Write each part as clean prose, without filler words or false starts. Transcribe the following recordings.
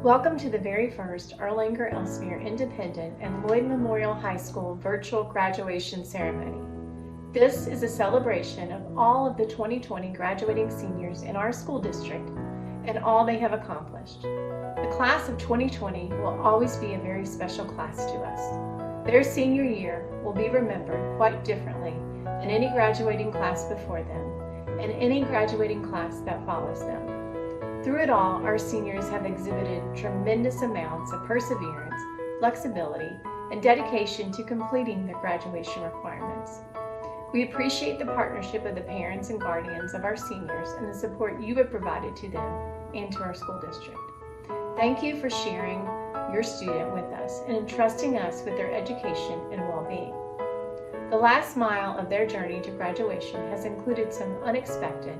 Welcome to the very first Erlanger Ellesmere Independent and Lloyd Memorial High School virtual graduation ceremony. This is a celebration of all of the 2020 graduating seniors in our school district and all they have accomplished. The class of 2020 will always be a very special class to us. Their senior year will be remembered quite differently than any graduating class before them and any graduating class that follows them. Through it all, our seniors have exhibited tremendous amounts of perseverance, flexibility, and dedication to completing their graduation requirements. We appreciate the partnership of the parents and guardians of our seniors and the support you have provided to them and to our school district. Thank you for sharing your student with us and entrusting us with their education and well-being. The last mile of their journey to graduation has included some unexpected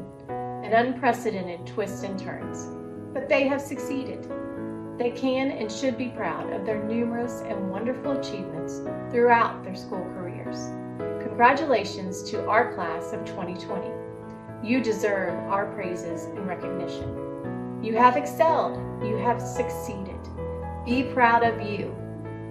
and unprecedented twists and turns, but they have succeeded. They can and should be proud of their numerous and wonderful achievements throughout their school careers. Congratulations to our class of 2020. You deserve our praises and recognition. You have excelled. You have succeeded. Be proud of you.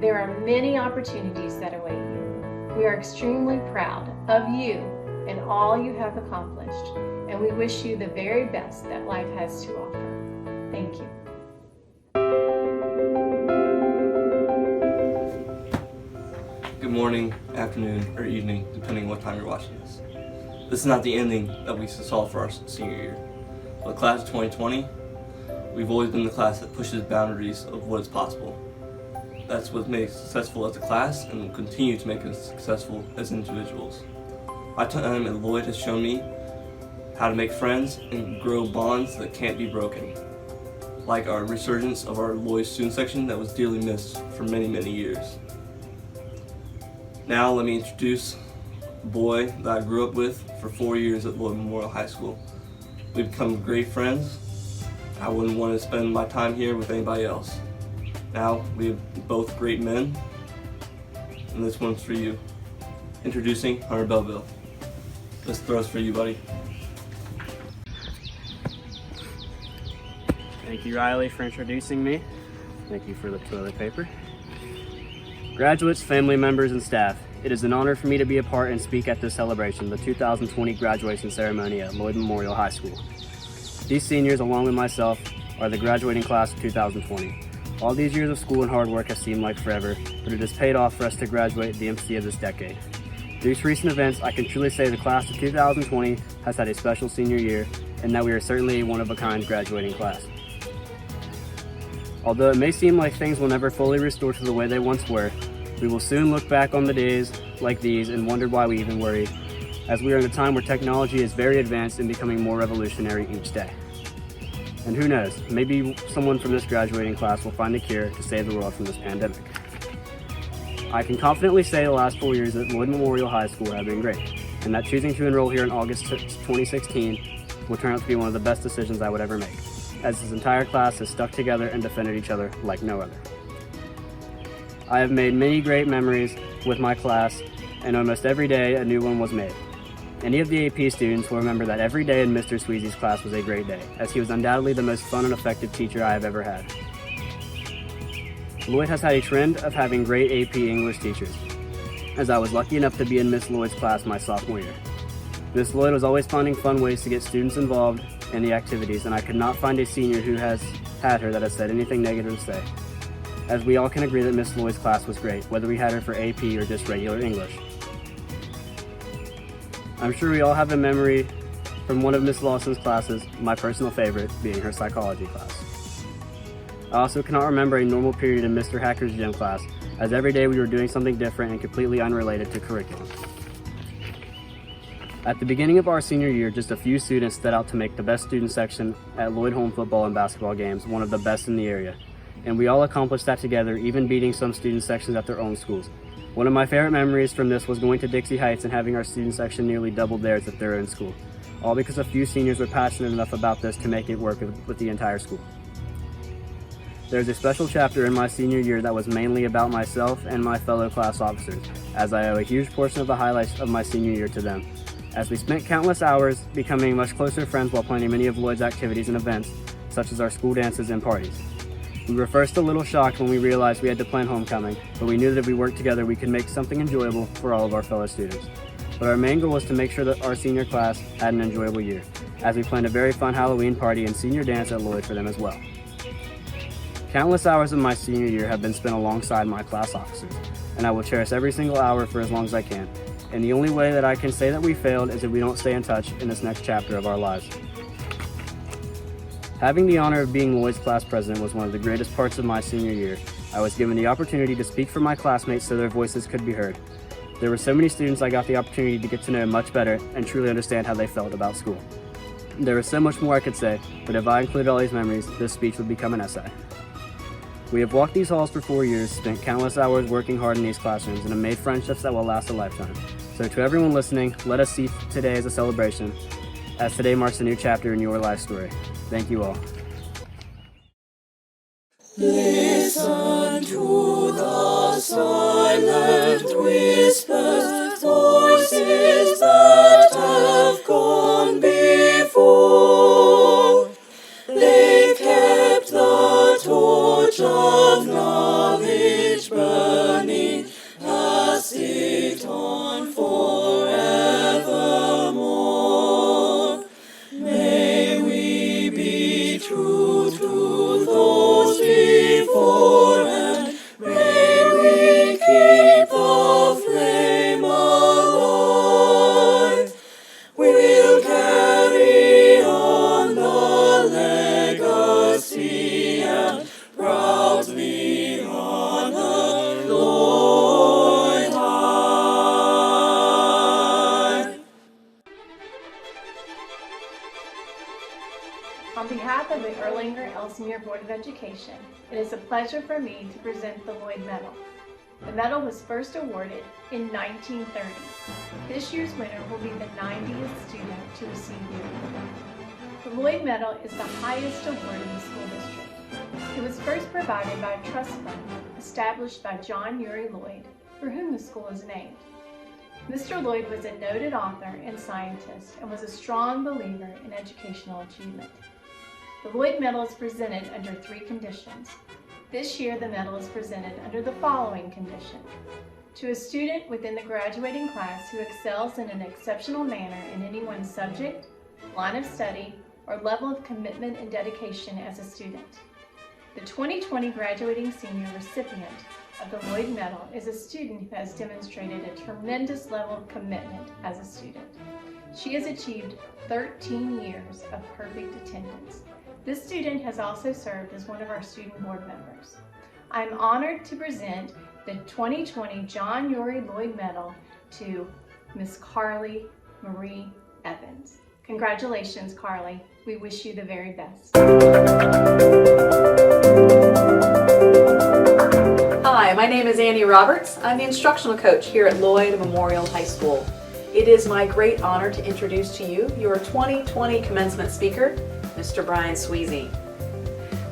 There are many opportunities that await you. We are extremely proud of you and all you have accomplished, and we wish you the very best that life has to offer. Thank you. Good morning, afternoon, or evening, depending on what time you're watching this. This is not the ending that we saw for our senior year. For the class of 2020, we've always been the class that pushes boundaries of what is possible. That's what made us successful as a class and will continue to make us successful as individuals. My time at Lloyd has shown me how to make friends and grow bonds that can't be broken, like our resurgence of our Lloyd student section that was dearly missed for many, many years. Now let me introduce a boy that I grew up with for 4 years at Lloyd Memorial High School. We've become great friends. I wouldn't want to spend my time here with anybody else. Now we have both great men, and this one's for you. Introducing Hunter Belleville. This throw's for you, buddy. Thank you, Riley, for introducing me. Thank you for the toilet paper. Graduates, family members, and staff, it is an honor for me to be a part and speak at this celebration, the 2020 graduation ceremony at Lloyd Memorial High School. These seniors, along with myself, are the graduating class of 2020. All these years of school and hard work have seemed like forever, but it has paid off for us to graduate the MC of this decade. Through recent events, I can truly say the class of 2020 has had a special senior year, and that we are certainly a one-of-a-kind graduating class. Although it may seem like things will never fully restore to the way they once were, we will soon look back on the days like these and wonder why we even worried, as we are in a time where technology is very advanced and becoming more revolutionary each day. And who knows, maybe someone from this graduating class will find a cure to save the world from this pandemic. I can confidently say the last 4 years at Lloyd Memorial High School have been great, and that choosing to enroll here in August 2016 will turn out to be one of the best decisions I would ever make, as this entire class has stuck together and defended each other like no other. I have made many great memories with my class, and almost every day a new one was made. Any of the AP students will remember that every day in Mr. Sweezy's class was a great day, as he was undoubtedly the most fun and effective teacher I have ever had. Lloyd has had a trend of having great AP English teachers, as I was lucky enough to be in Miss Lloyd's class my sophomore year. Miss Lloyd was always finding fun ways to get students involved in the activities, and I could not find a senior who has had her that has said anything negative to say, as we all can agree that Miss Lloyd's class was great, whether we had her for AP or just regular English. I'm sure we all have a memory from one of Miss Lawson's classes, my personal favorite being her psychology class. I also cannot remember a normal period in Mr. Hacker's gym class, as every day we were doing something different and completely unrelated to curriculum. At the beginning of our senior year, just a few students set out to make the best student section at Lloyd home football and basketball games one of the best in the area, and we all accomplished that together, even beating some student sections at their own schools. One of my favorite memories from this was going to Dixie Heights and having our student section nearly double theirs at their own school, all because a few seniors were passionate enough about this to make it work with the entire school. There's a special chapter in my senior year that was mainly about myself and my fellow class officers, as I owe a huge portion of the highlights of my senior year to them, as we spent countless hours becoming much closer friends while planning many of Lloyd's activities and events, such as our school dances and parties. We were first a little shocked when we realized we had to plan homecoming, but we knew that if we worked together we could make something enjoyable for all of our fellow students. But our main goal was to make sure that our senior class had an enjoyable year, as we planned a very fun Halloween party and senior dance at Lloyd for them as well. Countless hours of my senior year have been spent alongside my class officers, and I will cherish every single hour for as long as I can. And the only way that I can say that we failed is if we don't stay in touch in this next chapter of our lives. Having the honor of being Lloyd's class president was one of the greatest parts of my senior year. I was given the opportunity to speak for my classmates so their voices could be heard. There were so many students I got the opportunity to get to know much better and truly understand how they felt about school. There was so much more I could say, but if I included all these memories, this speech would become an essay. We have walked these halls for 4 years, spent countless hours working hard in these classrooms, and have made friendships that will last a lifetime. So to everyone listening, let us see today as a celebration, as today marks a new chapter in your life story. Thank you all. Listen to the silent whispers, voices that have gone before. They've kept the torch of knowledge burning, passed it on forevermore. May we be true to those before, and may we keep the flame alive. We'll carry on the legacy and proudly honor Lloyd High. On behalf of the Erlanger Ellesmere Board of Education, it is a pleasure for me to present the Lloyd Medal. The medal was first awarded in 1930. This year's winner will be the 90th student to receive the award. The Lloyd Medal is the highest award in the school district. It was first provided by a trust fund established by John Uri Lloyd, for whom the school is named. Mr. Lloyd was a noted author and scientist and was a strong believer in educational achievement. The Lloyd Medal is presented under 3 conditions. This year, the medal is presented under the following condition: to a student within the graduating class who excels in an exceptional manner in any one subject, line of study, or level of commitment and dedication as a student. The 2020 graduating senior recipient of the Lloyd Medal is a student who has demonstrated a tremendous level of commitment as a student. She has achieved 13 years of perfect attendance. This student has also served as one of our student board members. I am honored to present the 2020 John Uri Lloyd Medal to Miss Carly Marie Evans. Congratulations, Carly. We wish you the very best. Hi, my name is Annie Roberts. I'm the instructional coach here at Lloyd Memorial High School. It is my great honor to introduce to you your 2020 commencement speaker, Mr. Brian Sweezy.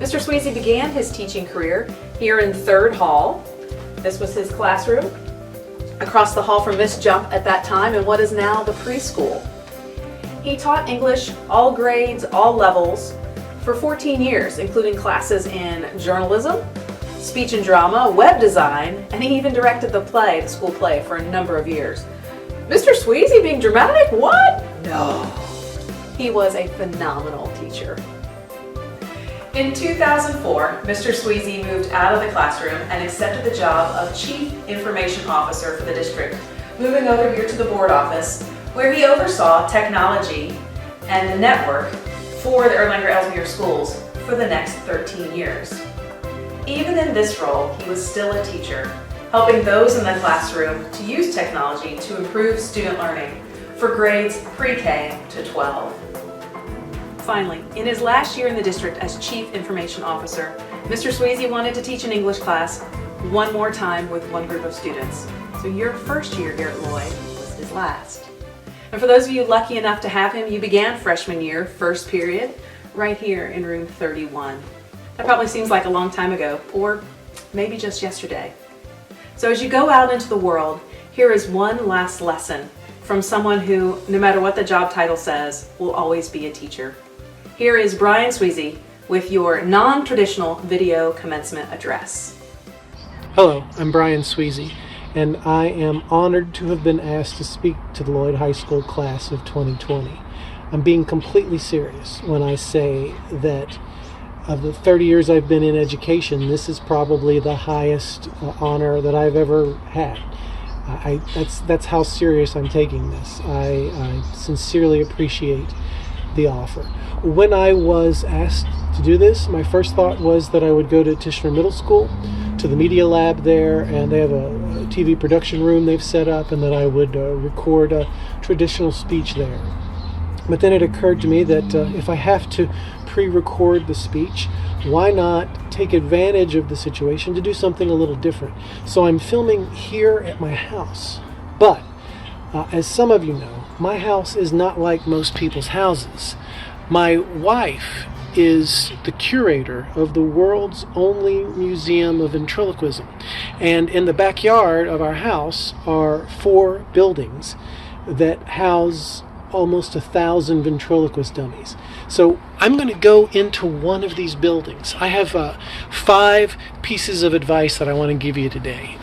Mr. Sweezy began his teaching career here in 3rd Hall. This was his classroom, across the hall from Miss Jump at that time in what is now the preschool. He taught English, all grades, all levels, for 14 years, including classes in journalism, speech and drama, web design, and he even directed the school play, for a number of years. Mr. Sweezy being dramatic? What? No. He was a phenomenal teacher. In 2004, Mr. Sweezy moved out of the classroom and accepted the job of Chief Information Officer for the district, moving over here to the board office, where he oversaw technology and the network for the Erlanger Ellesmere schools for the next 13 years. Even in this role, he was still a teacher, helping those in the classroom to use technology to improve student learning for grades pre-K to 12. Finally, in his last year in the district as Chief Information Officer, Mr. Sweezy wanted to teach an English class one more time with one group of students. So your first year here at Lloyd was his last. And for those of you lucky enough to have him, you began freshman year, first period, right here in room 31. That probably seems like a long time ago, or maybe just yesterday. So as you go out into the world, here is one last lesson from someone who, no matter what the job title says, will always be a teacher. Here is Brian Sweezy with your non-traditional video commencement address. Hello, I'm Brian Sweezy, and I am honored to have been asked to speak to the Lloyd High School class of 2020. I'm being completely serious when I say that of the 30 years I've been in education, this is probably the highest honor that I've ever had. That's how serious I'm taking this. I sincerely appreciate the offer. When I was asked to do this, my first thought was that I would go to Tishner Middle School, to the media lab there, and they have a TV production room they've set up, and that I would record a traditional speech there. But then it occurred to me that if I have to pre-record the speech, why not take advantage of the situation to do something a little different? So I'm filming here at my house. But as some of you know, my house is not like most people's houses. My wife is the curator of the world's only museum of ventriloquism. And in the backyard of our house are 4 buildings that house almost 1,000 ventriloquist dummies. So I'm going to go into one of these buildings. I have 5 pieces of advice that I want to give you today.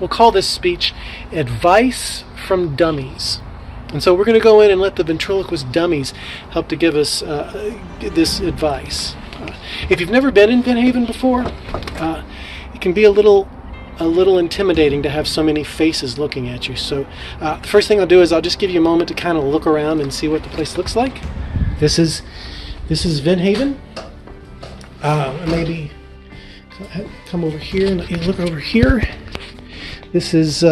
We'll call this speech Advice from Dummies. And so we're going to go in and let the ventriloquist dummies help to give us this advice. If you've never been in Van Haven before, it can be a little intimidating to have so many faces looking at you. So the first thing I'll do is I'll just give you a moment to kind of look around and see what the place looks like. This is Van Haven. Maybe come over here and let you look over here. This is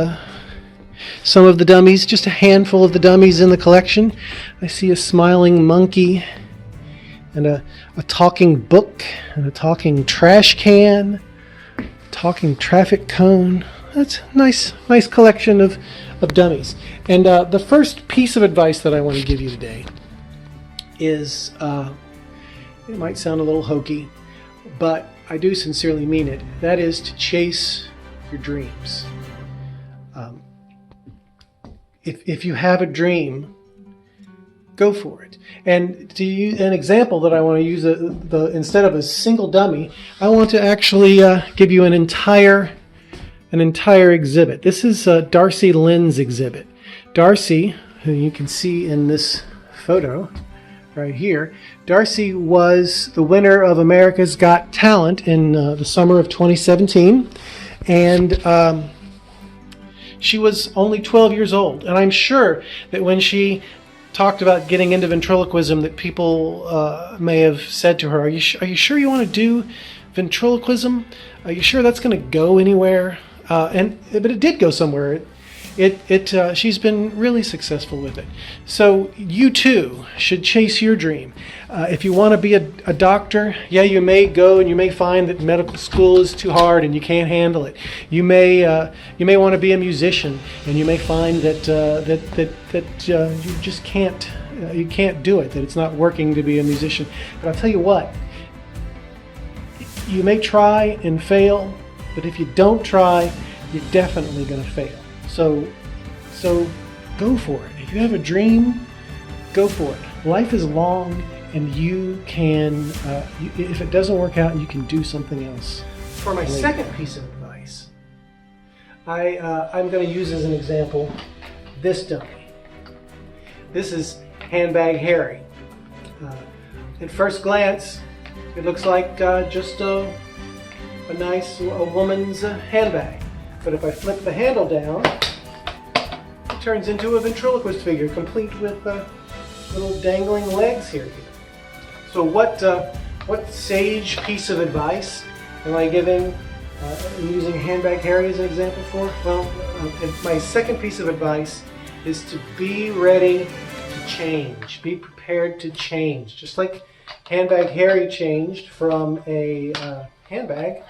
some of the dummies, just a handful of the dummies in the collection. I see a smiling monkey and a talking book and a talking trash can, talking traffic cone. That's a nice collection of dummies. And the first piece of advice that I want to give you today is, it might sound a little hokey, but I do sincerely mean it. That is to chase your dreams. If you have a dream, go for it. And to use an example that I want to use, instead of a single dummy, I want to actually give you an entire exhibit. This is Darcy Lynn's exhibit. Darcy, who you can see in this photo right here, Darcy was the winner of America's Got Talent in the summer of 2017, and she was only 12 years old. And I'm sure that when she talked about getting into ventriloquism, that people may have said to her, are you sure you want to do ventriloquism? Are you sure that's going to go anywhere? But it did go somewhere. She's been really successful with it. So you too should chase your dream. If you want to be a doctor, yeah, you may go and you may find that medical school is too hard and you can't handle it. You may want to be a musician, and you may find that you just can't do it. That it's not working to be a musician. But I'll tell you what, you may try and fail, but if you don't try, you're definitely going to fail. So go for it. If you have a dream, go for it. Life is long, and you can, if it doesn't work out, you can do something else. For my second piece of advice, I'm going to use as an example this dummy. This is Handbag Harry. At first glance, it looks like just a woman's handbag. But if I flip the handle down, it turns into a ventriloquist figure, complete with little dangling legs here. So what sage piece of advice am I giving, using Handbag Harry as an example for? Well, my second piece of advice is to be ready to change. Be prepared to change. Just like Handbag Harry changed from a handbag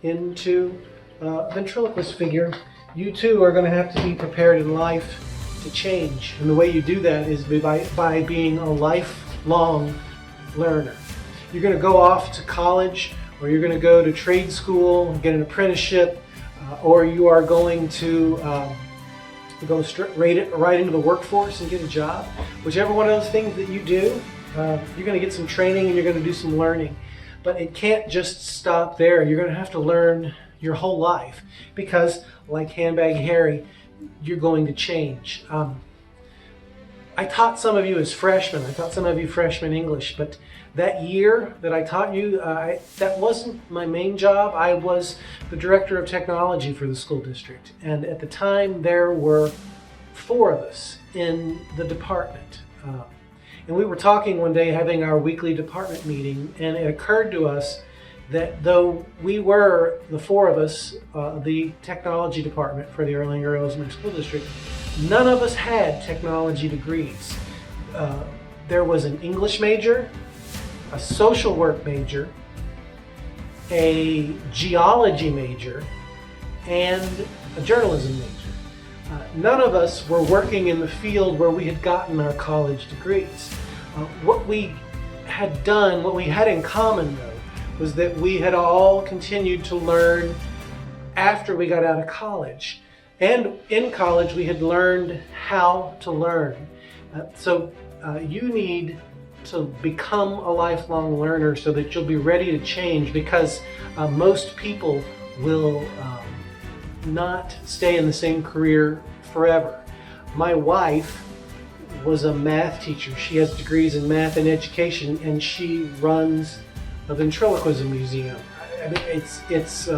into ventriloquist figure, you too are going to have to be prepared in life to change. And the way you do that is by being a lifelong learner. You're going to go off to college, or you're going to go to trade school and get an apprenticeship, or you are going to go right into the workforce and get a job. Whichever one of those things that you do, You're going to get some training and you're going to do some learning. But it can't just stop there. You're going to have to learn your whole life because, like Handbag Harry, you're going to change. I taught some of you as freshmen. I taught some of you freshman English, but that year that I taught you, that wasn't my main job. I was the director of technology for the school district. And at the time, there were 4 of us in the department. And we were talking one day, having our weekly department meeting, and it occurred to us that though we were the 4 of us, the technology department for the Erlanger School District, none of us had technology degrees. There was an English major, a social work major, a geology major, and a journalism major. None of us were working in the field where we had gotten our college degrees. What we had done, what we had in common though, was that we had all continued to learn after we got out of college. And in college, we had learned how to learn. So you need to become a lifelong learner so that you'll be ready to change, because most people will not stay in the same career forever. My wife was a math teacher. She has degrees in math and education, and she runs a ventriloquism museum. I mean, it's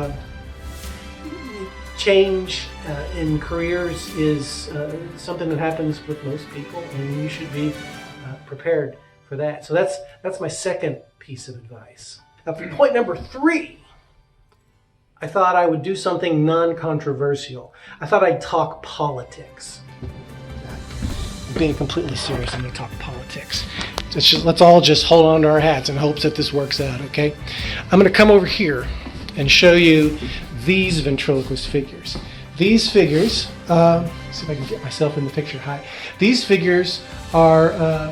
change in careers is something that happens with most people, and you should be prepared for that. So that's my second piece of advice. Now, for point number 3, I thought I would do something non-controversial. I thought I'd talk politics. I'm being completely serious. I'm going to talk politics. Let's all just hold on to our hats in hopes that this works out, okay? I'm going to come over here and show you these ventriloquist figures. These figures, see if I can get myself in the picture. Hi. These figures are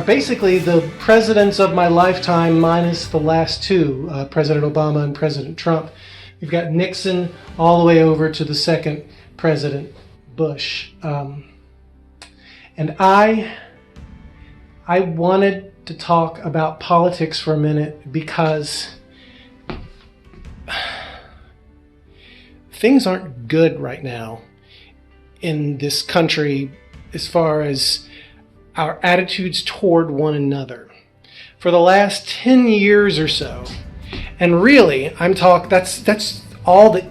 basically the presidents of my lifetime minus the last 2, President Obama and President Trump. We've got Nixon all the way over to the second President Bush. And I wanted to talk about politics for a minute because things aren't good right now in this country as far as our attitudes toward one another. For the last 10 years or so, and really, that's all that,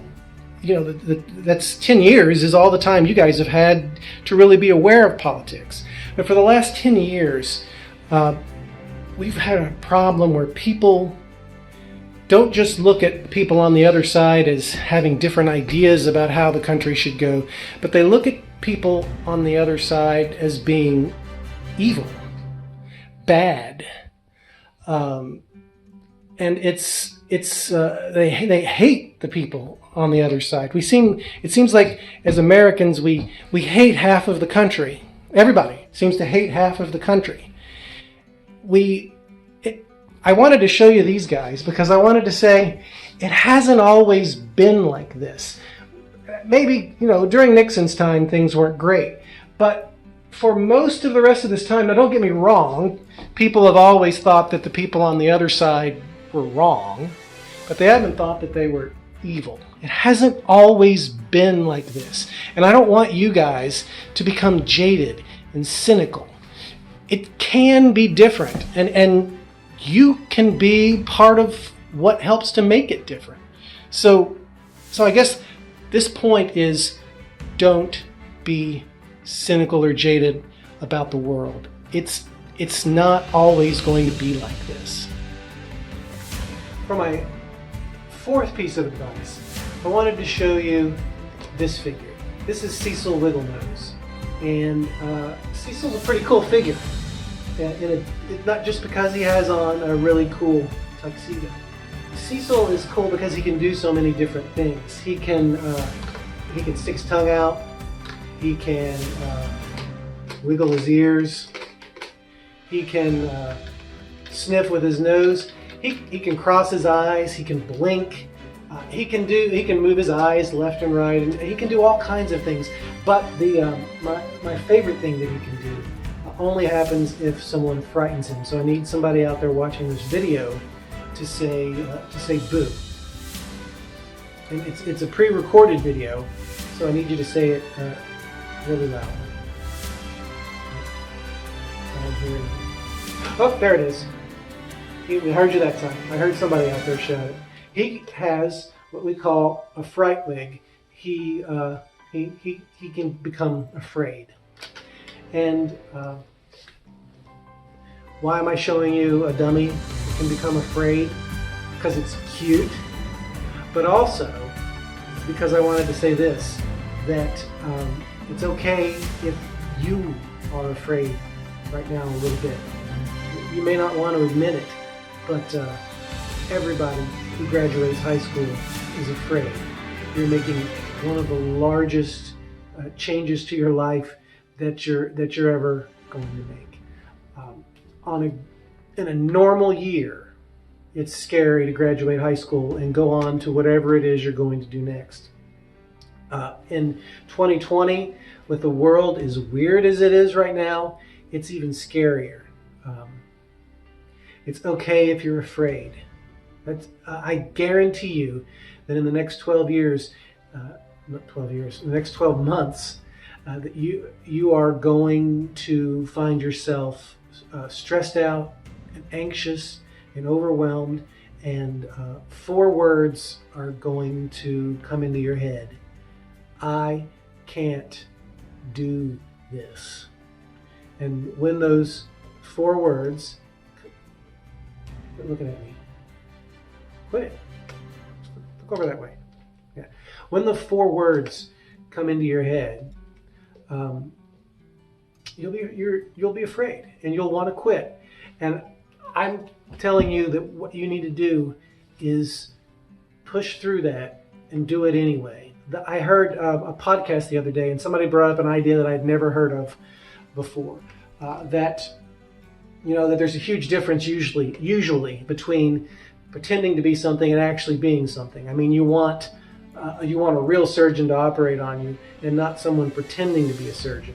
that's 10 years is all the time you guys have had to really be aware of politics. But for the last 10 years, we've had a problem where people don't just look at people on the other side as having different ideas about how the country should go, but they look at people on the other side as being evil, bad, and they hate the people on the other side. It seems like as Americans we hate half of the country. Everybody seems to hate half of the country. I wanted to show you these guys because I wanted to say it hasn't always been like this. Maybe, during Nixon's time things weren't great, but for most of the rest of this time, now don't get me wrong, people have always thought that the people on the other side were wrong, but they haven't thought that they were evil. It hasn't always been like this. And I don't want you guys to become jaded and cynical. It can be different, and you can be part of what helps to make it different. So I guess this point is, don't be cynical or jaded about the world. It's not always going to be like this. For my 4th piece of advice, I wanted to show you this figure. This is Cecil Wigglenose, and Cecil's a pretty cool figure. Not just because he has on a really cool tuxedo. Cecil is cool because he can do so many different things. He can stick his tongue out. He can wiggle his ears. He can sniff with his nose. He can cross his eyes. He can blink. He can move his eyes left and right, and he can do all kinds of things. But my favorite thing that he can do, only happens if someone frightens him. So I need somebody out there watching this video to say boo. And it's a pre-recorded video, so I need you to say it really loud. I don't hear anything. Oh, there it is. We heard you that time. I heard somebody out there shout it. He has what we call a fright wig. He can become afraid. And why am I showing you a dummy that can become afraid? Because it's cute, but also because I wanted to say this, that it's okay if you are afraid right now a little bit. You may not want to admit it, but everybody who graduates high school is afraid. You're making one of the largest changes to your life that you're ever going to make. In a normal year, it's scary to graduate high school and go on to whatever it is you're going to do next. In 2020, with the world as weird as it is right now, it's even scarier. It's okay if you're afraid. I guarantee you that in the next 12 years, not 12 years, in the next 12 months, that you are going to find yourself stressed out and anxious and overwhelmed, and 4 words are going to come into your head. I can't do this. And when those 4 words, quit looking at me. Quit it. Look over that way. Yeah. When the 4 words come into your head, you'll be afraid and you'll want to quit. And I'm telling you that what you need to do is push through that and do it anyway. I heard a podcast the other day, and somebody brought up an idea that I'd never heard of before. That there's a huge difference usually between pretending to be something and actually being something. I mean, you want a real surgeon to operate on you and not someone pretending to be a surgeon.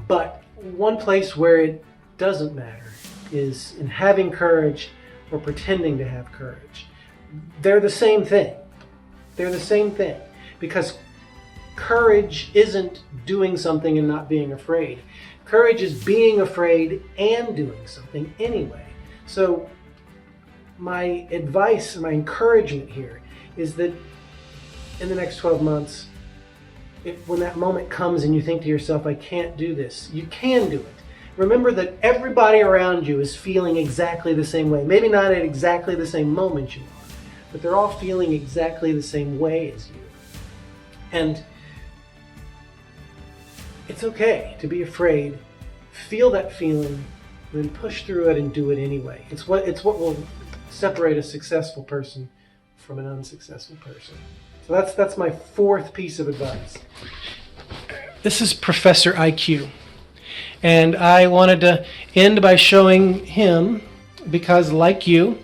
But one place where it doesn't matter is in having courage or pretending to have courage. They're the same thing. They're the same thing. Because courage isn't doing something and not being afraid. Courage is being afraid and doing something anyway. So my advice, my encouragement here is that in the next 12 months, when that moment comes and you think to yourself, I can't do this, you can do it. Remember that everybody around you is feeling exactly the same way. Maybe not at exactly the same moment you are, but they're all feeling exactly the same way as you. And it's okay to be afraid. Feel that feeling, then push through it and do it anyway. It's what will separate a successful person from an unsuccessful person. So that's my 4th piece of advice. This is Professor IQ. And I wanted to end by showing him, because like you,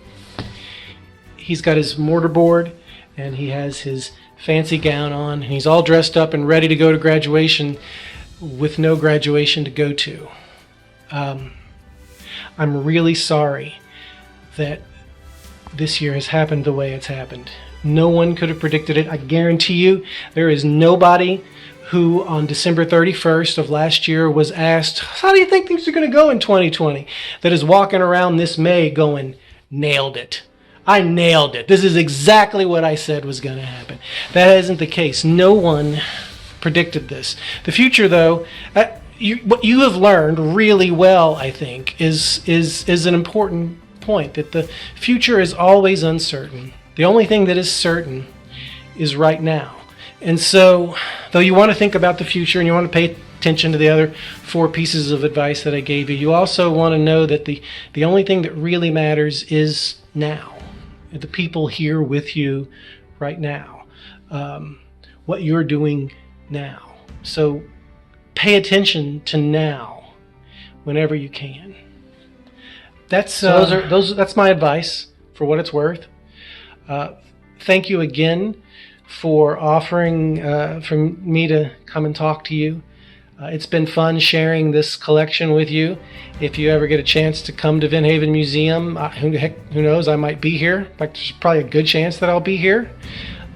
he's got his mortarboard and he has his fancy gown on, and he's all dressed up and ready to go to graduation with no graduation to go to. I'm really sorry that this year has happened the way it's happened. No one could have predicted it. I guarantee you there is nobody who on December 31st of last year was asked, how do you think things are going to go in 2020? That is walking around this May going, nailed it. I nailed it. This is exactly what I said was going to happen. That isn't the case. No one predicted this. The future, though, what you have learned really well, I think, is an important point, that the future is always uncertain. The only thing that is certain is right now. And so, though you want to think about the future and you want to pay attention to the other 4 pieces of advice that I gave you, you also want to know that the only thing that really matters is now. The people here with you right now. What you're doing now. So pay attention to now whenever you can. That's my advice for what it's worth. Thank you again for offering for me to come and talk to you. It's been fun sharing this collection with you. If you ever get a chance to come to Van Haven Museum, who knows, I might be here. In fact, there's probably a good chance that I'll be here.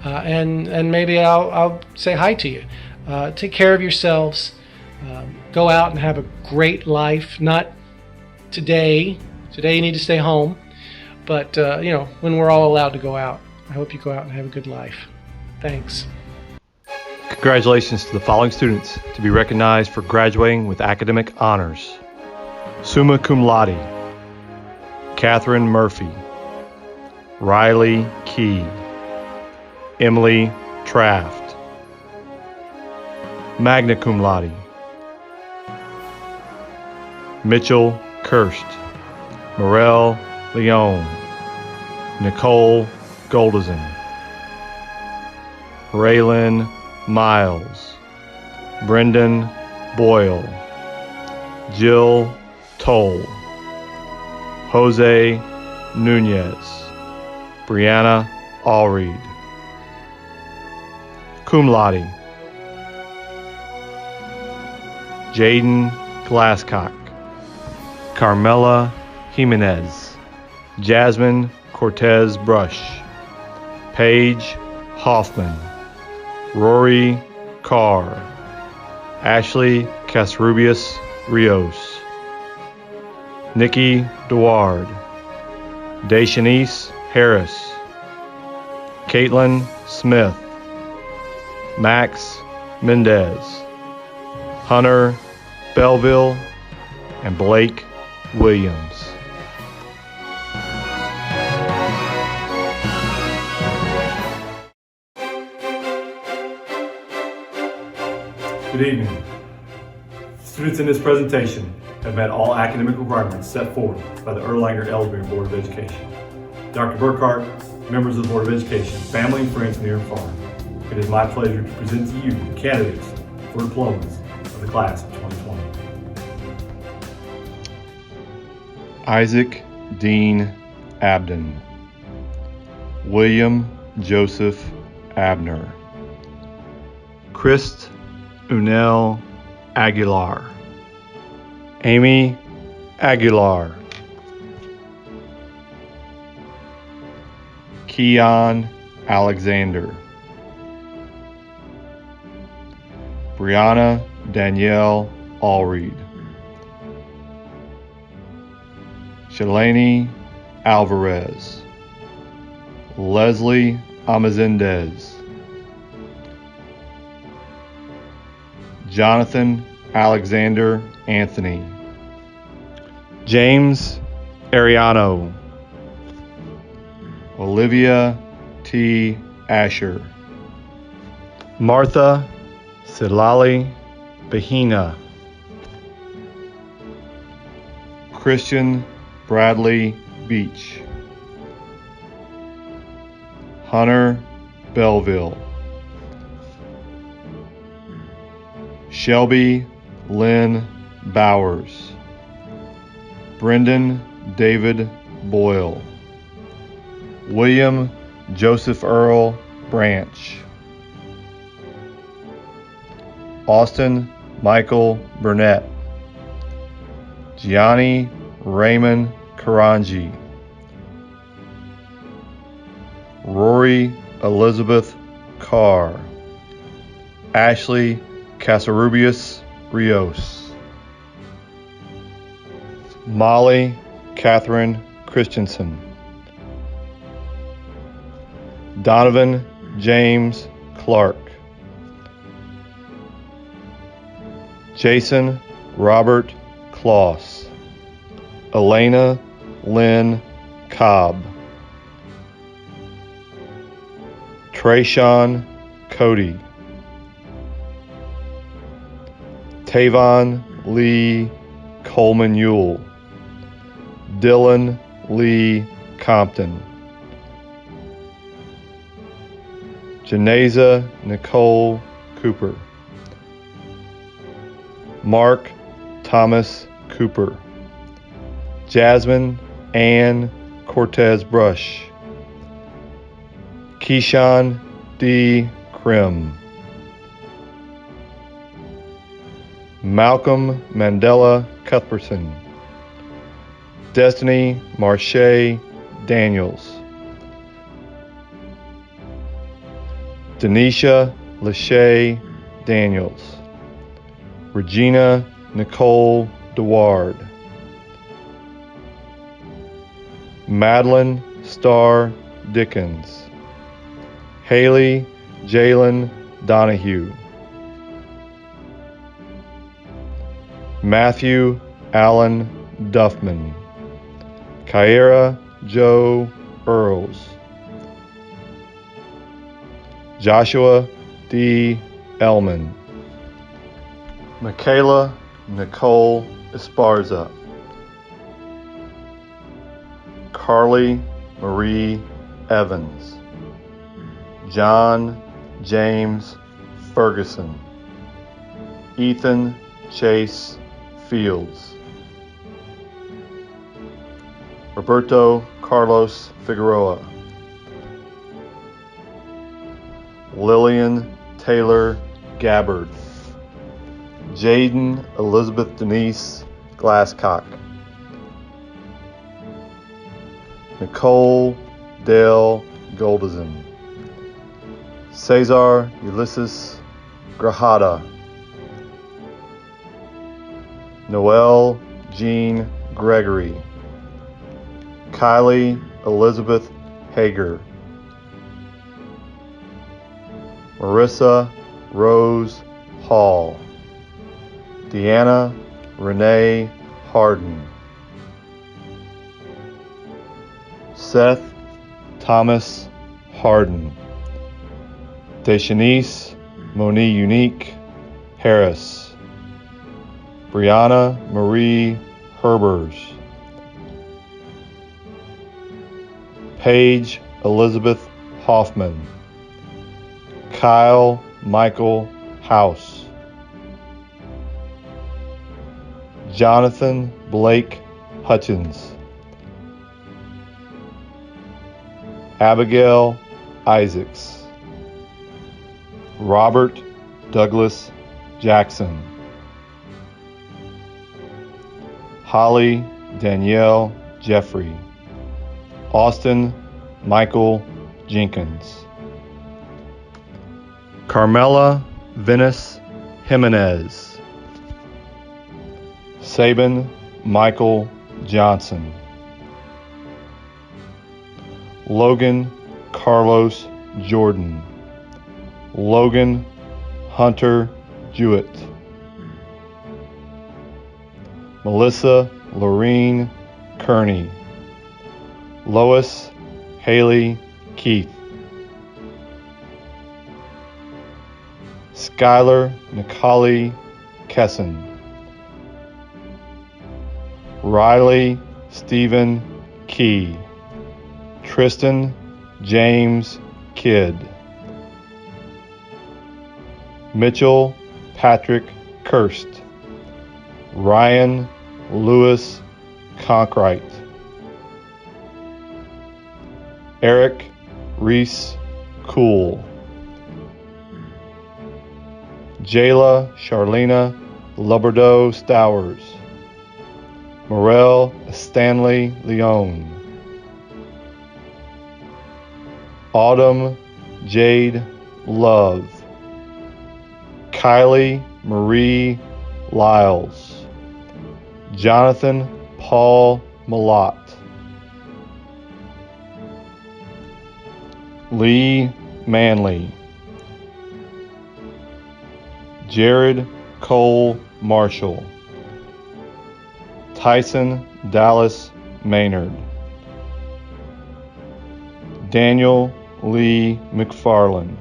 And maybe I'll say hi to you. Take care of yourselves. Go out and have a great life. Not today. Today you need to stay home. But, when we're all allowed to go out, I hope you go out and have a good life. Thanks. Congratulations to the following students to be recognized for graduating with academic honors. Summa cum laude, Catherine Murphy, Riley Key, Emily Traft. Magna cum laude, Mitchell Kirst, Morel Leone, Nicole Goldezen, Raylan Miles, Brendan Boyle, Jill Toll, Jose Nunez, Brianna Allreed. Cum laude, Jaden Glasscock, Carmela Jimenez, Jasmine Cortez Brush, Paige Hoffman, Rory Carr, Ashley Casrubius Rios, Nikki Deward, Deshanice Harris, Caitlin Smith, Max Mendez, Hunter Belleville, and Blake Williams. Good evening. Students in this presentation have met all academic requirements set forth by the Erlanger Ellsbury Board of Education. Dr. Burkhart, members of the Board of Education, family and friends near and far, it is my pleasure to present to you the candidates for diplomas of the class of 2020. Isaac Dean Abden, William Joseph Abner, Christ Unel Aguilar, Amy Aguilar, Keon Alexander, Brianna Danielle Allreed, Shalani Alvarez, Leslie Amazendez, Jonathan Alexander Anthony, James Ariano, Olivia T. Asher, Martha Silali Bahina, Christian Bradley Beach, Hunter Belleville, Shelby Lynn Bowers, Brendan David Boyle, William Joseph Earl Branch, Austin Michael Burnett, Gianni Raymond Karanji, Rory Elizabeth Carr, Ashley Casarubius Rios, Molly Catherine Christensen, Donovan James Clark, Jason Robert Kloss, Elena Lynn Cobb, Trayshawn Cody, Tavon Lee Coleman Ewell, Dylan Lee Compton, Janaza Nicole Cooper, Mark Thomas Cooper, Jasmine Ann Cortez Brush, Keyshawn D. Krim, Malcolm Mandela Cuthbertson, Destiny Marche Daniels, Denisha Lachey Daniels, Regina Nicole DeWard, Madeline Starr Dickens, Haley Jalen Donahue, Matthew Allen Duffman, Kyra Joe Earls, Joshua D. Ellman, Michaela Nicole Esparza, Carly Marie Evans, John James Ferguson, Ethan Chase Fields, Roberto Carlos Figueroa, Lillian Taylor Gabbard, Jaden Elizabeth Denise Glasscock, Nicole Dale Goldison, Cesar Ulysses Grajada, Noelle Jean Gregory, Kylie Elizabeth Hager, Marissa Rose Hall, Deanna Renee Harden, Seth Thomas Harden, Deshanice Monique Unique Harris, Brianna Marie Herbers, Paige Elizabeth Hoffman, Kyle Michael House, Jonathan Blake Hutchins, Abigail Isaacs, Robert Douglas Jackson, Holly Danielle Jeffrey, Austin Michael Jenkins, Carmela Venice Jimenez, Sabin Michael Johnson, Logan Carlos Jordan, Logan Hunter Jewett, Melissa Lorene Kearney, Lois Haley Keith, Skylar Nicole Kesson, Riley Stephen Key, Tristan James Kidd, Mitchell Patrick Kirst, Ryan Lewis Conkright, Eric Reese Cool, Jayla Charlena Luberdo Stowers, Morel Stanley Leone, Autumn Jade Love, Kylie Marie Lyles, Jonathan Paul Malott, Lee Manley, Jared Cole Marshall, Tyson Dallas Maynard, Daniel Lee McFarland,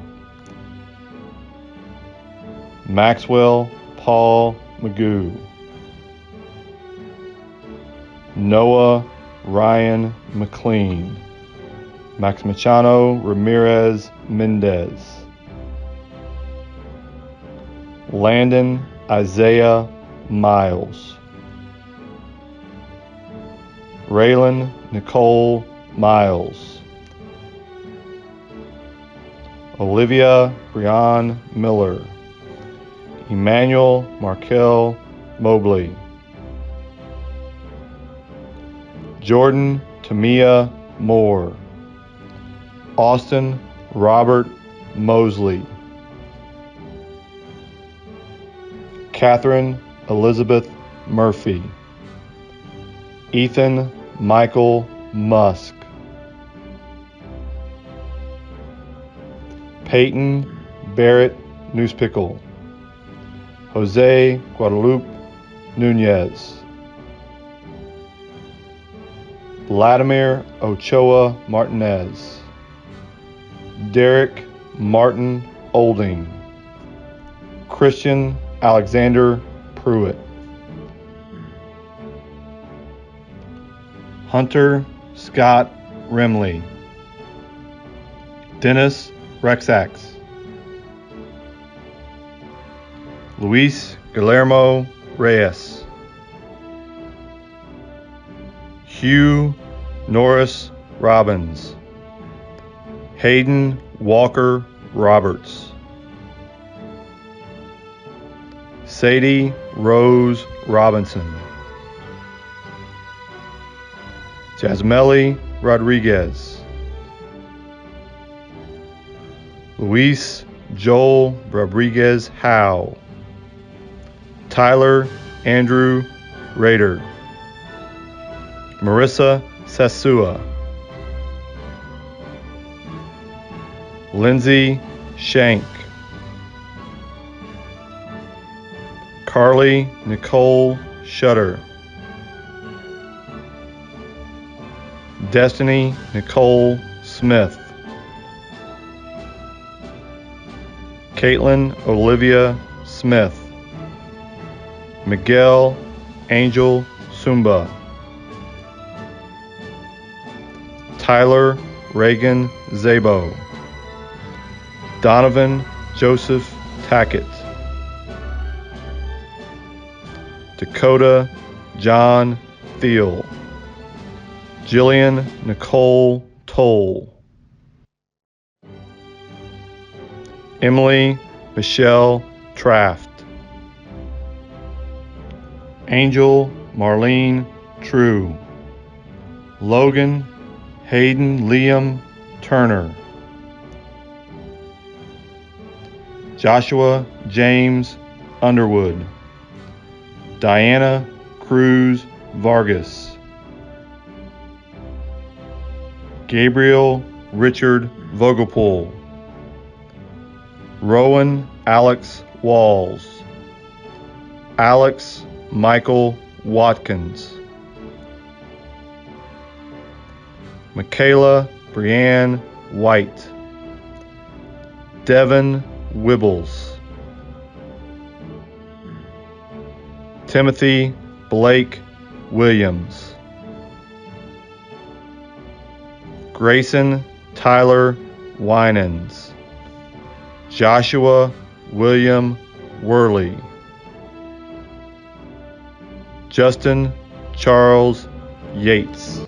Maxwell Paul Magoo, Noah Ryan McLean, Maximiliano Ramirez Mendez, Landon Isaiah Miles, Raylan Nicole Miles, Olivia Brian Miller, Emmanuel Markel Mobley, Jordan Tamia Moore, Austin Robert Mosley, Catherine Elizabeth Murphy, Ethan Michael Musk, Peyton Barrett Newspickle, Jose Guadalupe Nunez, Vladimir Ochoa Martinez, Derek Martin Olding, Christian Alexander Pruitt, Hunter Scott Rimley, Dennis Rexax, Luis Guillermo Reyes, Hugh Norris Robbins, Hayden Walker Roberts, Sadie Rose Robinson, Jasmeli Rodriguez, Luis Joel Rodriguez Howe, Tyler Andrew Rader, Marissa Sasua, Lindsay Shank, Carly Nicole Shutter, Destiny Nicole Smith, Caitlin Olivia Smith, Miguel Angel Sumba, Tyler Reagan Zabo, Donovan Joseph Tackett, Dakota John Thiel, Jillian Nicole Toll, Emily Michelle Traft, Angel Marlene True, Logan Hayden Liam Turner, Joshua James Underwood, Diana Cruz Vargas, Gabriel Richard Vogelpool, Rowan Alex Walls, Alex Michael Watkins, Michaela Brianne White, Devin Wibbles, Timothy Blake Williams, Grayson Tyler Winans, Joshua William Worley, Justin Charles Yates.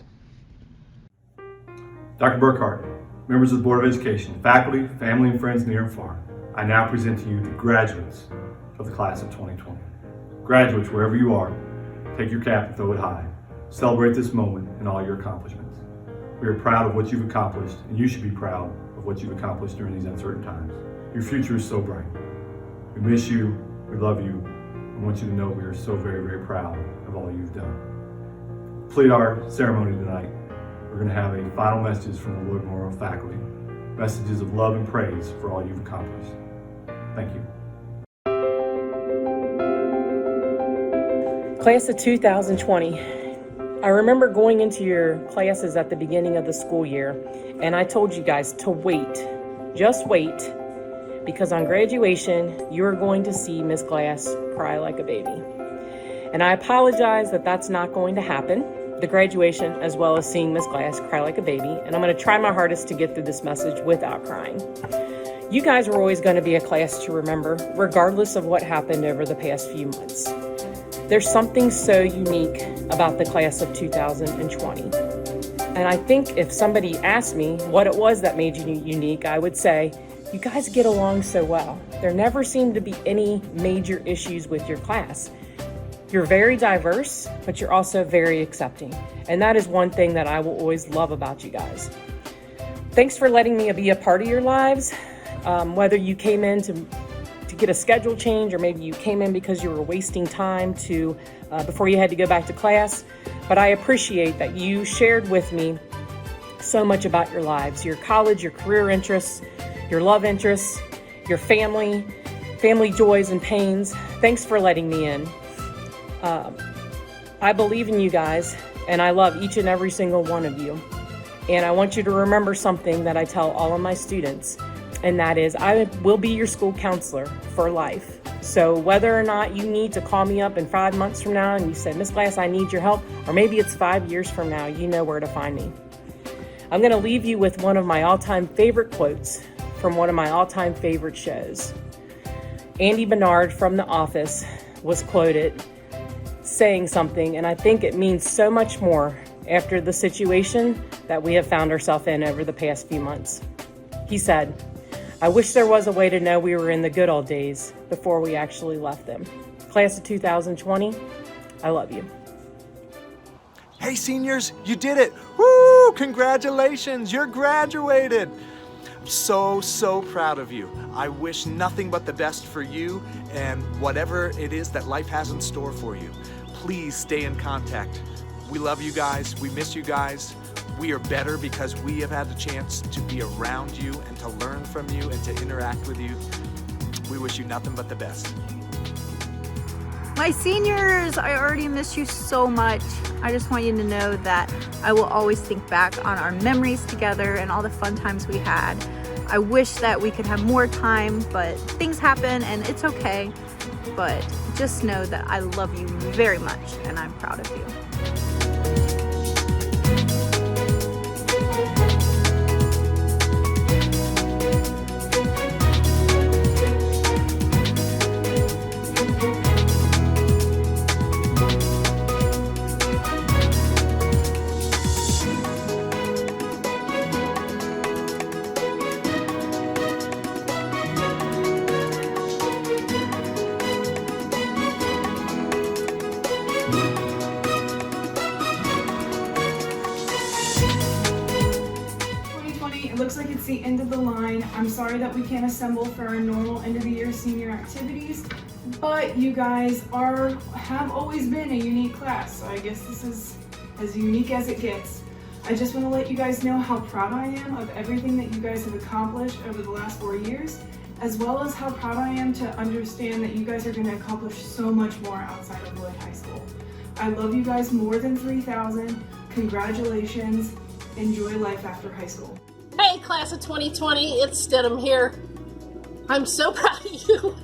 Dr. Burkhart, members of the Board of Education, faculty, family, and friends near and far, I now present to you the graduates of the class of 2020. Graduates, wherever you are, take your cap and throw it high. Celebrate this moment and all your accomplishments. We are proud of what you've accomplished, and you should be proud of what you've accomplished during these uncertain times. Your future is so bright. We miss you, we love you, and want you to know we are so very, very proud of all you've done. To complete our ceremony tonight, we're going to have a final message from the Lloyd Memorial faculty. Messages of love and praise for all you've accomplished. Thank you. Class of 2020. I remember going into your classes at the beginning of the school year, and I told you guys to wait. Just wait, because on graduation, you're going to see Miss Glass cry like a baby. And I apologize that that's not going to happen, the graduation as well as seeing Miss Glass cry like a baby, and I'm going to try my hardest to get through this message without crying. You guys are always going to be a class to remember, regardless of what happened over the past few months. There's something so unique about the class of 2020. And I think if somebody asked me what it was that made you unique, I would say, you guys get along so well. There never seemed to be any major issues with your class. You're very diverse, but you're also very accepting. And that is one thing that I will always love about you guys. Thanks for letting me be a part of your lives. Whether you came in to get a schedule change, or maybe you came in because you were wasting time before you had to go back to class. But I appreciate that you shared with me so much about your lives, your college, your career interests, your love interests, your family joys and pains. Thanks for letting me in. I believe in you guys, and I love each and every single one of you. And I want you to remember something that I tell all of my students, and that is I will be your school counselor for life. So whether or not you need to call me up in 5 months from now and you said, Miss Glass, I need your help, or maybe it's 5 years from now, you know where to find me. I'm going to leave you with one of my all-time favorite quotes from one of my all-time favorite shows. Andy Bernard from The Office was quoted saying something, and I think it means so much more after the situation that we have found ourselves in over the past few months. He said, I wish there was a way to know we were in the good old days before we actually left them. Class of 2020, I love you. Hey seniors, you did it! Woo! Congratulations, you're graduated! I'm so proud of you. I wish nothing but the best for you and whatever it is that life has in store for you. Please stay in contact. We love you guys, we miss you guys. We are better because we have had the chance to be around you and to learn from you and to interact with you. We wish you nothing but the best. My seniors, I already miss you so much. I just want you to know that I will always think back on our memories together and all the fun times we had. I wish that we could have more time, but things happen and it's okay. But just know that I love you very much and I'm proud of you. It looks like it's the end of the line. I'm sorry that we can't assemble for our normal end of the year senior activities, but you guys have always been a unique class, so I guess this is as unique as it gets. I just want to let you guys know how proud I am of everything that you guys have accomplished over the last 4 years, as well as how proud I am to understand that you guys are going to accomplish so much more outside of Lloyd High School. I love you guys more than 3,000. Congratulations. Enjoy life after high school. Hey, class of 2020, it's Stidham here. I'm so proud of you.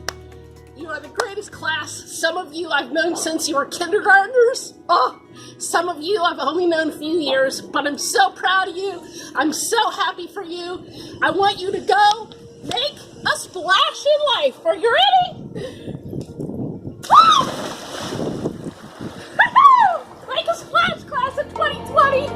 You are the greatest class. Some of you I've known since you were kindergartners. Oh, some of you I've only known a few years, but I'm so proud of you. I'm so happy for you. I want you to go make a splash in life. Are you ready? Make a splash, class of 2020.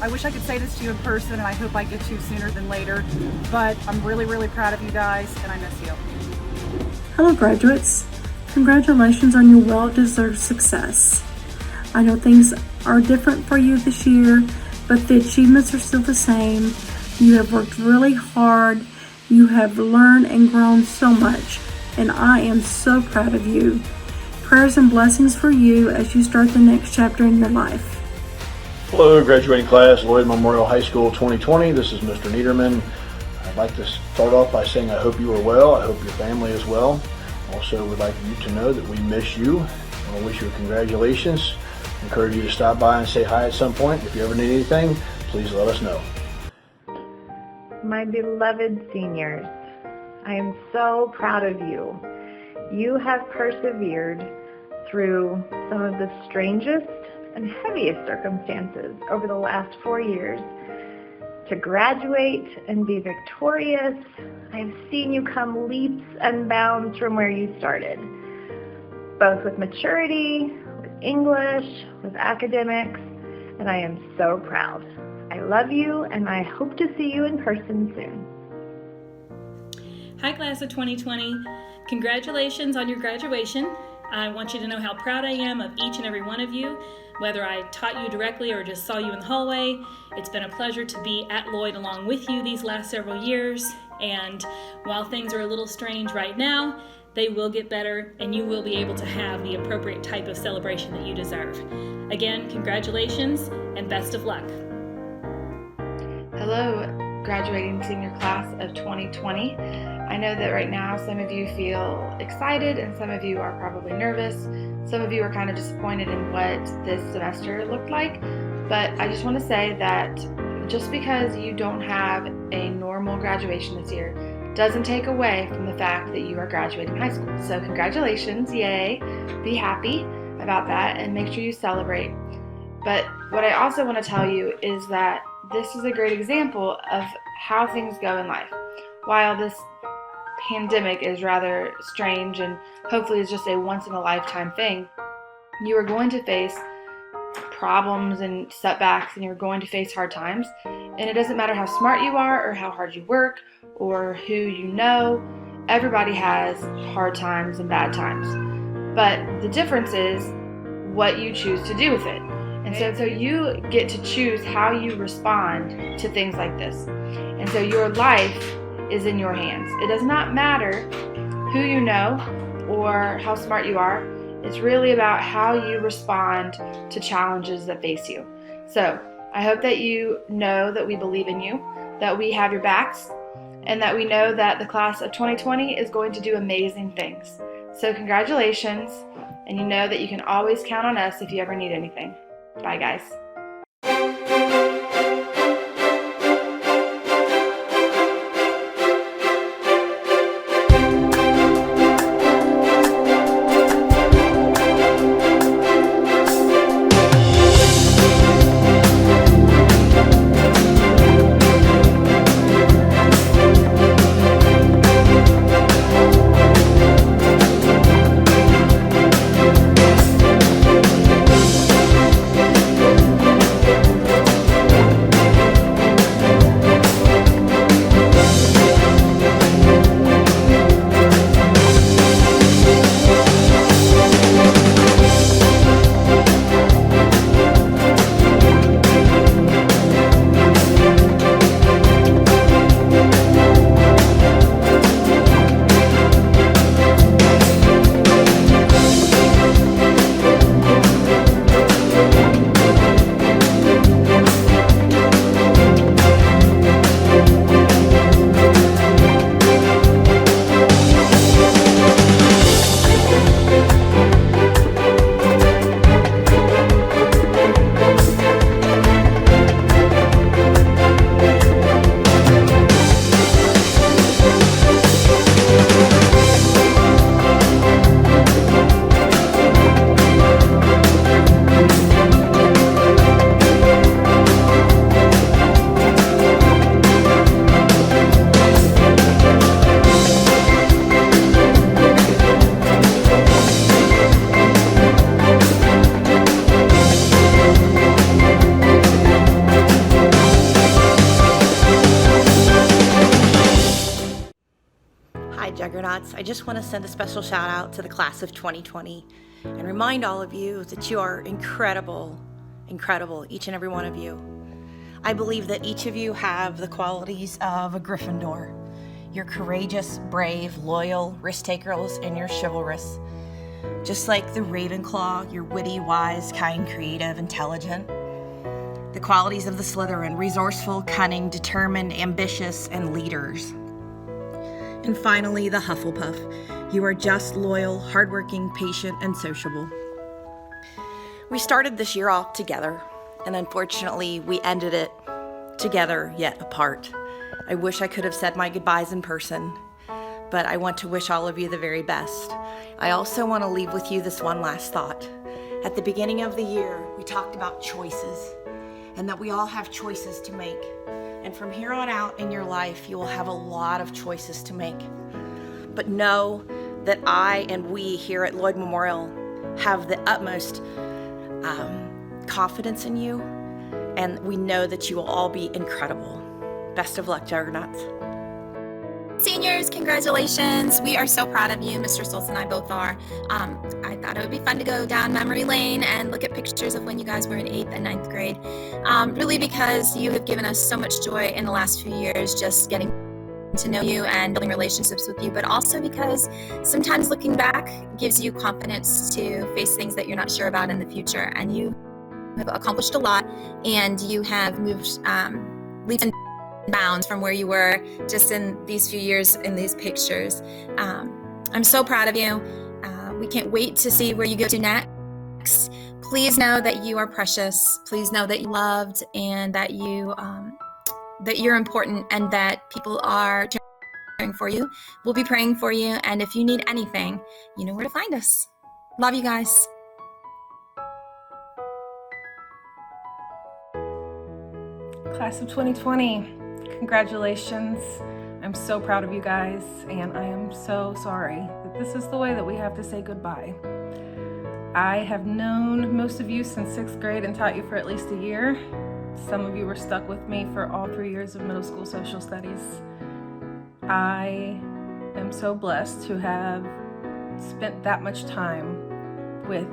I wish I could say this to you in person, and I hope I get to sooner than later, but I'm really, really proud of you guys, and I miss you. Hello graduates, congratulations on your well-deserved success. I know things are different for you this year, but the achievements are still the same. You have worked really hard, you have learned and grown so much, and I am so proud of you. Prayers and blessings for you as you start the next chapter in your life. Hello, graduating class, Lloyd Memorial High School 2020. This is Mr. Niederman. I'd like to start off by saying I hope you are well. I hope your family is well. Also, would like you to know that we miss you. I want to wish you congratulations. Encourage you to stop by and say hi at some point. If you ever need anything, please let us know. My beloved seniors, I am so proud of you. You have persevered through some of the strangest and heaviest circumstances over the last 4 years to graduate and be victorious. I have seen you come leaps and bounds from where you started, both with maturity, with English, with academics, and I am so proud. I love you, and I hope to see you in person soon. Hi, class of 2020. Congratulations on your graduation. I want you to know how proud I am of each and every one of you. Whether I taught you directly or just saw you in the hallway, it's been a pleasure to be at Lloyd along with you these last several years. And while things are a little strange right now, they will get better and you will be able to have the appropriate type of celebration that you deserve. Again, congratulations and best of luck. Hello, graduating senior class of 2020. I know that right now some of you feel excited and some of you are probably nervous. Some of you are kind of disappointed in what this semester looked like, but I just want to say that just because you don't have a normal graduation this year doesn't take away from the fact that you are graduating high school. So congratulations, yay, be happy about that and make sure you celebrate. But what I also want to tell you is that this is a great example of how things go in life. While this pandemic is rather strange and hopefully is just a once-in-a-lifetime thing, you are going to face problems and setbacks and you're going to face hard times. And it doesn't matter how smart you are or how hard you work or who you know, everybody has hard times and bad times. But the difference is what you choose to do with it. And so you get to choose how you respond to things like this. And so your life is in your hands. It does not matter who you know or how smart you are. It's really about how you respond to challenges that face you. So I hope that you know that we believe in you, that we have your backs, and that we know that the class of 2020 is going to do amazing things. So congratulations, and you know that you can always count on us if you ever need anything. Bye, guys. Juggernauts. I just want to send a special shout out to the class of 2020 and remind all of you that you are incredible, incredible, each and every one of you. I believe that each of you have the qualities of a Gryffindor. You're courageous, brave, loyal, risk-takers, and you're chivalrous. Just like the Ravenclaw, you're witty, wise, kind, creative, intelligent. The qualities of the Slytherin, resourceful, cunning, determined, ambitious, and leaders. And finally, the Hufflepuff. You are just, loyal, hardworking, patient, and sociable. We started this year off together, and unfortunately, we ended it together yet apart. I wish I could have said my goodbyes in person, but I want to wish all of you the very best. I also want to leave with you this one last thought. At the beginning of the year, we talked about choices, and that we all have choices to make. And from here on out in your life, you will have a lot of choices to make. But know that I and we here at Lloyd Memorial have the utmost confidence in you, and we know that you will all be incredible. Best of luck, Juggernauts. Seniors, congratulations. We are so proud of you. Mr. Stoltz and I both are. I thought it would be fun to go down memory lane and look at pictures of when you guys were in 8th and 9th grade. Really because you have given us so much joy in the last few years, just getting to know you and building relationships with you, but also because sometimes looking back gives you confidence to face things that you're not sure about in the future. And you have accomplished a lot, and you have moved leaps and bounds from where you were just in these few years in these pictures. I'm so proud of you. We can't wait to see where you go to next. Please know that you are precious. Please know that you're loved, and that you're important, and that people are cheering for you. We'll be praying for you, and if you need anything, you know where to find us. Love you guys. Class of 2020, congratulations. I'm so proud of you guys, and I am so sorry that this is the way that we have to say goodbye. I have known most of you since 6th grade and taught you for at least a year. Some of you were stuck with me for all 3 years of middle school social studies. I am so blessed to have spent that much time with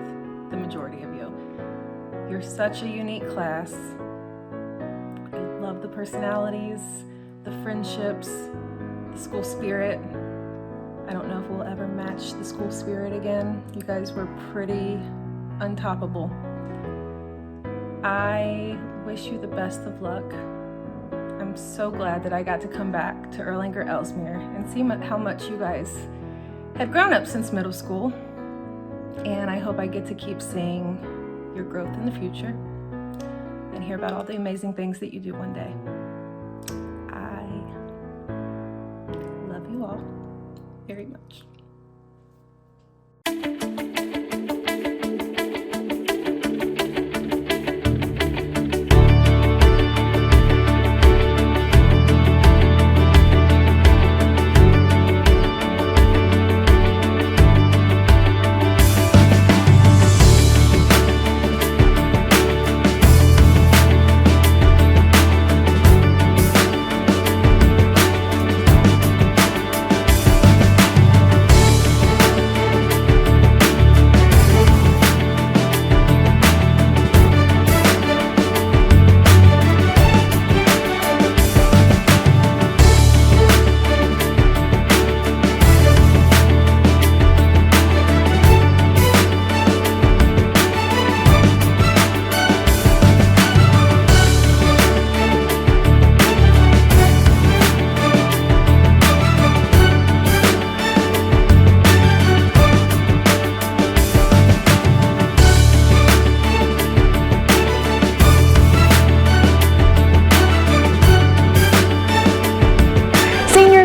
the majority of you. You're such a unique class. I love the personalities, the friendships, the school spirit. I don't know if we'll ever match the school spirit again. You guys were pretty untoppable. I wish you the best of luck. I'm so glad that I got to come back to Erlanger, Ellesmere and see how much you guys had grown up since middle school. And I hope I get to keep seeing your growth in the future and hear about all the amazing things that you do one day. I love you all very much.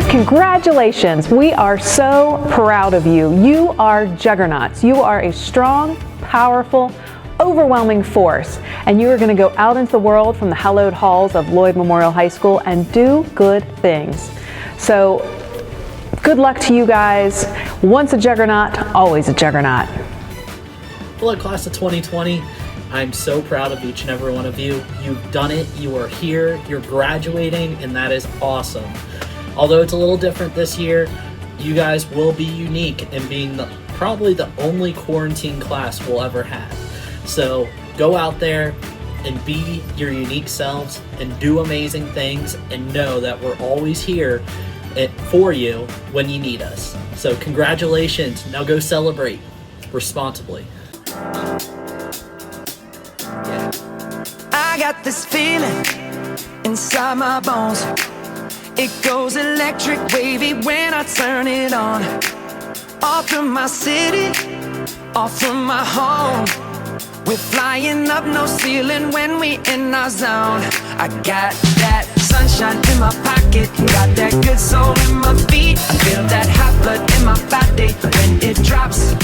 Congratulations. We are so proud of you. You are juggernauts. You are a strong, powerful, overwhelming force, and you are going to go out into the world from the hallowed halls of Lloyd Memorial High School and do good things. So good luck to you guys. Once a juggernaut, always a juggernaut. Hello, class of 2020. I'm so proud of each and every one of you. You've done it. You are here. You're graduating, and that is awesome. Although it's a little different this year, you guys will be unique in being probably the only quarantine class we'll ever have. So go out there and be your unique selves and do amazing things, and know that we're always here for you when you need us. So congratulations. Now go celebrate responsibly. I got this feeling inside my bones. It goes electric wavy when I turn it on. Off from my city, off from my home. We're flying up, no ceiling when we in our zone. I got that sunshine in my pocket, got that good soul in my feet. I feel that hot blood in my body when it drops.